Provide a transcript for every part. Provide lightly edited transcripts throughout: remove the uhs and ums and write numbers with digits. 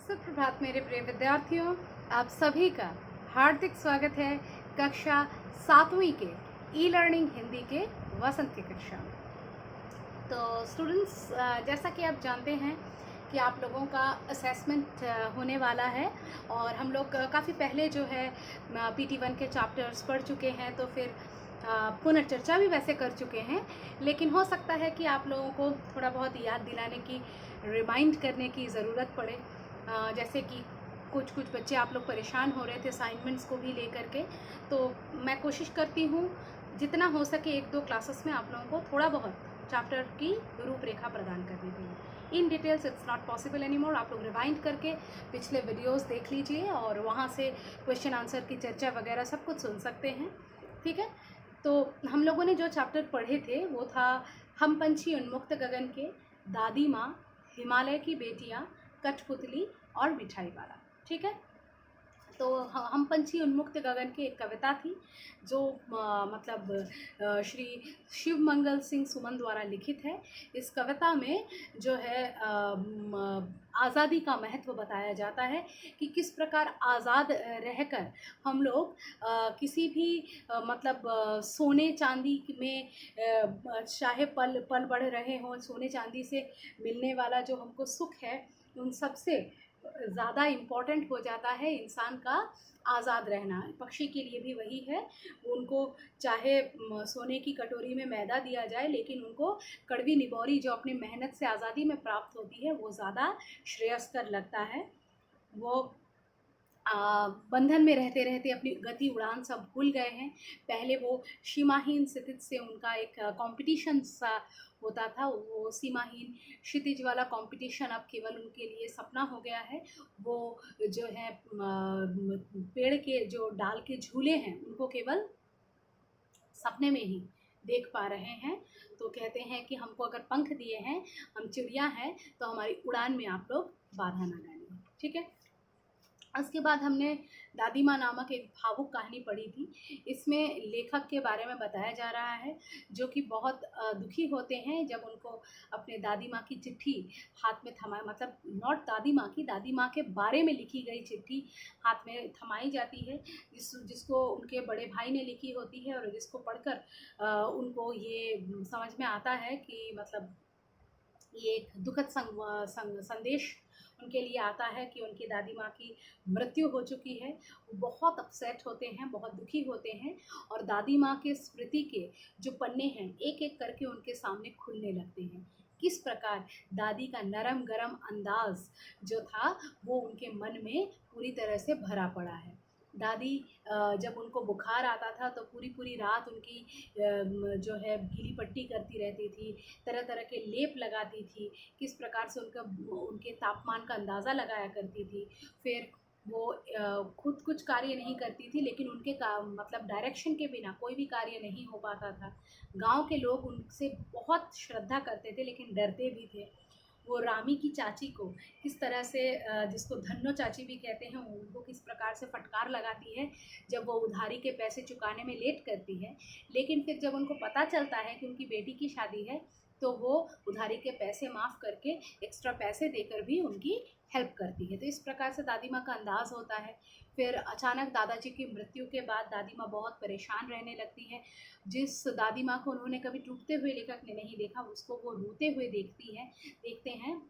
सुप्रभात मेरे प्रिय विद्यार्थियों, आप सभी का हार्दिक स्वागत है कक्षा 7वीं के ई लर्निंग हिंदी के वसंत की कक्षा में। तो स्टूडेंट्स, जैसा कि आप जानते हैं कि आप लोगों का असेसमेंट होने वाला है और हम लोग काफ़ी पहले जो है PT1 के चैप्टर्स पढ़ चुके हैं, तो फिर पुनर्चर्चा भी वैसे कर चुके हैं, लेकिन हो सकता है कि आप लोगों को थोड़ा बहुत याद दिलाने की, रिमाइंड करने की ज़रूरत पड़े। जैसे कि कुछ बच्चे आप लोग परेशान हो रहे थे असाइनमेंट्स को भी लेकर के, तो मैं कोशिश करती हूँ जितना हो सके 1-2 क्लासेस में आप लोगों को थोड़ा बहुत चैप्टर की रूपरेखा प्रदान करने के लिए। In details it's not possible any more. आप लोग रिवाइंड करके पिछले वीडियोस देख लीजिए और वहाँ से क्वेश्चन आंसर की चर्चा वगैरह सब कुछ सुन सकते हैं, ठीक है। तो हम लोगों ने जो चैप्टर पढ़े थे वो था हम पंछी उन्मुक्त गगन के, दादी माँ, हिमालय की बेटियाँ, कठपुतली और मिठाई वाला, ठीक है। तो हम पंछी उन्मुक्त गगन की एक कविता थी जो श्री शिव मंगल सिंह सुमन द्वारा लिखित है। इस कविता में जो है आज़ादी का महत्व बताया जाता है कि किस प्रकार आज़ाद रहकर हम लोग किसी भी सोने चांदी में चाहे पल पल बढ़ रहे हों, सोने चांदी से मिलने वाला जो हमको सुख है, उन सबसे ज़्यादा इम्पॉर्टेंट हो जाता है इंसान का आज़ाद रहना। पक्षी के लिए भी वही है, उनको चाहे सोने की कटोरी में मैदा दिया जाए, लेकिन उनको कड़वी निबौरी जो अपनी मेहनत से आज़ादी में प्राप्त होती है वो ज़्यादा श्रेयस्कर लगता है। वो बंधन में रहते रहते अपनी गति उड़ान सब भूल गए हैं। पहले वो सीमाहीन क्षितिज से उनका एक कंपटीशन सा होता था, वो सीमाहीन क्षितिज वाला कंपटीशन अब केवल उनके लिए सपना हो गया है। वो जो है पेड़ के जो डाल के झूले हैं उनको केवल सपने में ही देख पा रहे हैं। तो कहते हैं कि हमको अगर पंख दिए हैं, हम चिड़िया हैं, तो हमारी उड़ान में आप लोग बाधा ना डालिए, ठीक है। उसके बाद हमने दादी माँ नामक एक भावुक कहानी पढ़ी थी। इसमें लेखक के बारे में बताया जा रहा है जो कि बहुत दुखी होते हैं जब उनको अपने दादी माँ की चिट्ठी हाथ में थमा, मतलब नॉट दादी माँ की, दादी माँ के बारे में लिखी गई चिट्ठी हाथ में थमाई जाती है, जिसको उनके बड़े भाई ने लिखी होती है और जिसको पढ़कर उनको ये समझ में आता है कि मतलब ये एक दुखद संदेश उनके लिए आता है कि उनकी दादी माँ की मृत्यु हो चुकी है। वो बहुत अपसेट होते हैं, बहुत दुखी होते हैं और दादी माँ के स्मृति के जो पन्ने हैं एक एक करके उनके सामने खुलने लगते हैं। किस प्रकार दादी का नरम गरम अंदाज जो था वो उनके मन में पूरी तरह से भरा पड़ा है। दादी जब उनको बुखार आता था तो पूरी पूरी रात उनकी जो है गीली पट्टी करती रहती थी, तरह तरह के लेप लगाती थी, किस प्रकार से उनके तापमान का अंदाज़ा लगाया करती थी। फिर वो खुद कुछ कार्य नहीं करती थी, लेकिन उनके डायरेक्शन के बिना कोई भी कार्य नहीं हो पाता था। गांव के लोग उनसे बहुत श्रद्धा करते थे लेकिन डरते भी थे। वो रामी की चाची को किस तरह से जिसको धन्नो चाची भी कहते हैं, उनको किस प्रकार से फटकार लगाती है जब वो उधारी के पैसे चुकाने में लेट करती है। लेकिन फिर जब उनको पता चलता है कि उनकी बेटी की शादी है तो वो उधारी के पैसे माफ़ करके एक्स्ट्रा पैसे देकर भी उनकी हेल्प करती है। तो इस प्रकार से दादी माँ का अंदाज़ होता है। फिर अचानक दादाजी की मृत्यु के बाद दादी माँ बहुत परेशान रहने लगती है। जिस दादी माँ को उन्होंने कभी टूटते हुए लेखक ने नहीं देखा, उसको वो रोते हुए देखते हैं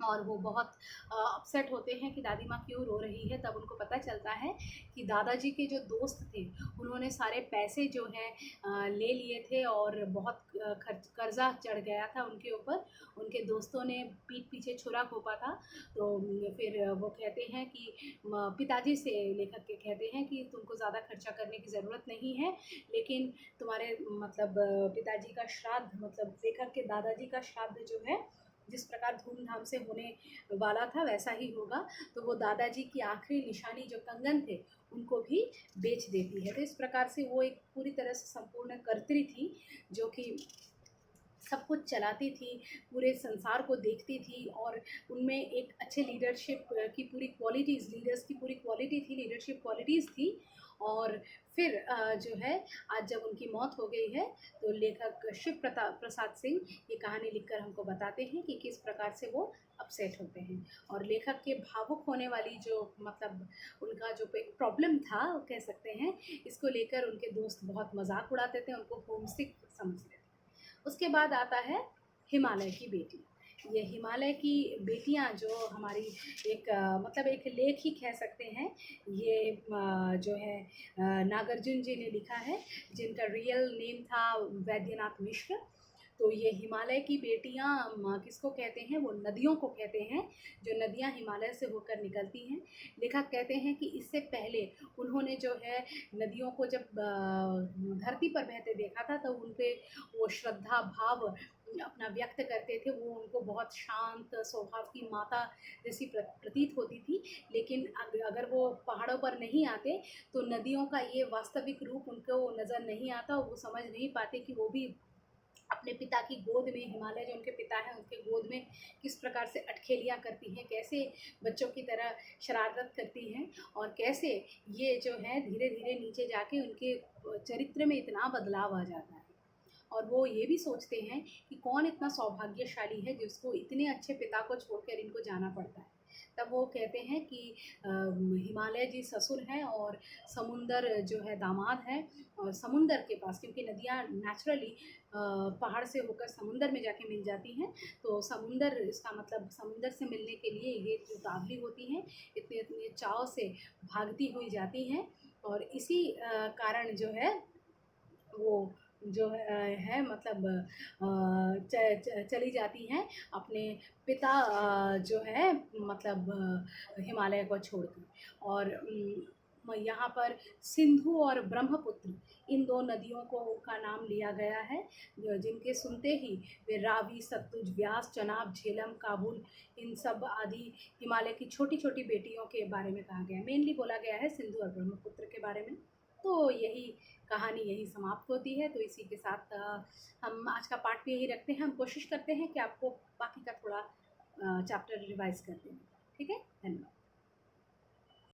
और वो बहुत अपसेट होते हैं कि दादी माँ क्यों रो रही है। तब उनको पता चलता है कि दादाजी के जो दोस्त थे उन्होंने सारे पैसे जो हैं ले लिए थे और बहुत कर्जा चढ़ गया था उनके ऊपर। उनके दोस्तों ने पीठ पीछे छुरा घोंपा था। तो फिर वो कहते हैं कि पिताजी से, लेखक के कहते हैं कि तुमको ज़्यादा खर्चा करने की ज़रूरत नहीं है, लेकिन तुम्हारे पिताजी का श्राद्ध, लेखक के दादाजी का श्राद्ध जो है जिस प्रकार धूमधाम से होने वाला था वैसा ही होगा। तो वो दादाजी की आखिरी निशानी जो कंगन थे उनको भी बेच देती है। तो इस प्रकार से वो एक पूरी तरह से संपूर्ण कर्त्री थी जो कि सब कुछ चलाती थी, पूरे संसार को देखती थी, और उनमें एक अच्छे लीडरशिप की पूरी क्वालिटीज़, लीडर्स की पूरी क्वालिटी थी, लीडरशिप क्वालिटीज़ थी। और फिर जो है, आज जब उनकी मौत हो गई है, तो लेखक शिव प्रसाद सिंह ये कहानी लिखकर हमको बताते हैं कि किस प्रकार से वो अपसेट होते हैं। और लेखक के भावुक होने वाली जो मतलब उनका जो प्रॉब्लम था वो कह सकते हैं, इसको लेकर उनके दोस्त बहुत मजाक उड़ाते थे, उनको होमसिक समझते थे। उसके बाद आता है हिमालय की बेटी। ये हिमालय की बेटियां जो हमारी एक मतलब एक लेख ही कह सकते हैं। ये जो है नागार्जुन जी ने लिखा है, जिनका रियल नेम था वैद्यनाथ मिश्र। तो ये हिमालय की बेटियां किसको कहते हैं? वो नदियों को कहते हैं, जो नदियां हिमालय से होकर निकलती हैं। लेखक कहते हैं कि इससे पहले उन्होंने जो है नदियों को जब धरती पर बहते देखा था, तो उन पे वो श्रद्धा भाव अपना व्यक्त करते थे। वो उनको बहुत शांत स्वभाव की माता जैसी प्रतीत होती थी। लेकिन अगर वो पहाड़ों पर नहीं आते, तो नदियों का ये वास्तविक रूप उनको नज़र नहीं आता, और वो समझ नहीं पाते कि वो भी अपने पिता की गोद में, हिमालय जो उनके पिता हैं उनके गोद में किस प्रकार से अटखेलियाँ करती हैं, कैसे बच्चों की तरह शरारत करती हैं, और कैसे ये जो है धीरे धीरे नीचे जाके उनके चरित्र में इतना बदलाव आ जाता है। और वो ये भी सोचते हैं कि कौन इतना सौभाग्यशाली है जिसको इतने अच्छे पिता को छोड़कर इनको जाना पड़ता है। तब वो कहते हैं कि हिमालय जी ससुर हैं और समुंदर जो है दामाद है। और समुंदर के पास, क्योंकि नदियाँ नेचुरली पहाड़ से होकर समुंदर में जाके मिल जाती हैं, तो समुंदर, इसका मतलब समुंदर से मिलने के लिए ये जो उतावली होती हैं, इतने इतने चाव से भागती हुई जाती हैं। और इसी कारण जो है वो जो है मतलब चली जाती हैं अपने पिता जो है मतलब हिमालय को छोड़कर। और यहाँ पर सिंधु और ब्रह्मपुत्र, इन दो नदियों को का नाम लिया गया है, जिनके सुनते ही वे रावी, सतलुज, व्यास, चनाब, झेलम, काबुल, इन सब आदि हिमालय की छोटी छोटी बेटियों के बारे में कहा गया है। मेनली बोला गया है सिंधु और ब्रह्मपुत्र के बारे में। तो यही कहानी यही समाप्त होती है। तो इसी के साथ हम आज का पार्ट भी यही रखते हैं। हम कोशिश करते हैं कि आपको बाकी का थोड़ा चैप्टर रिवाइज कर दें। ठीक है, धन्यवाद।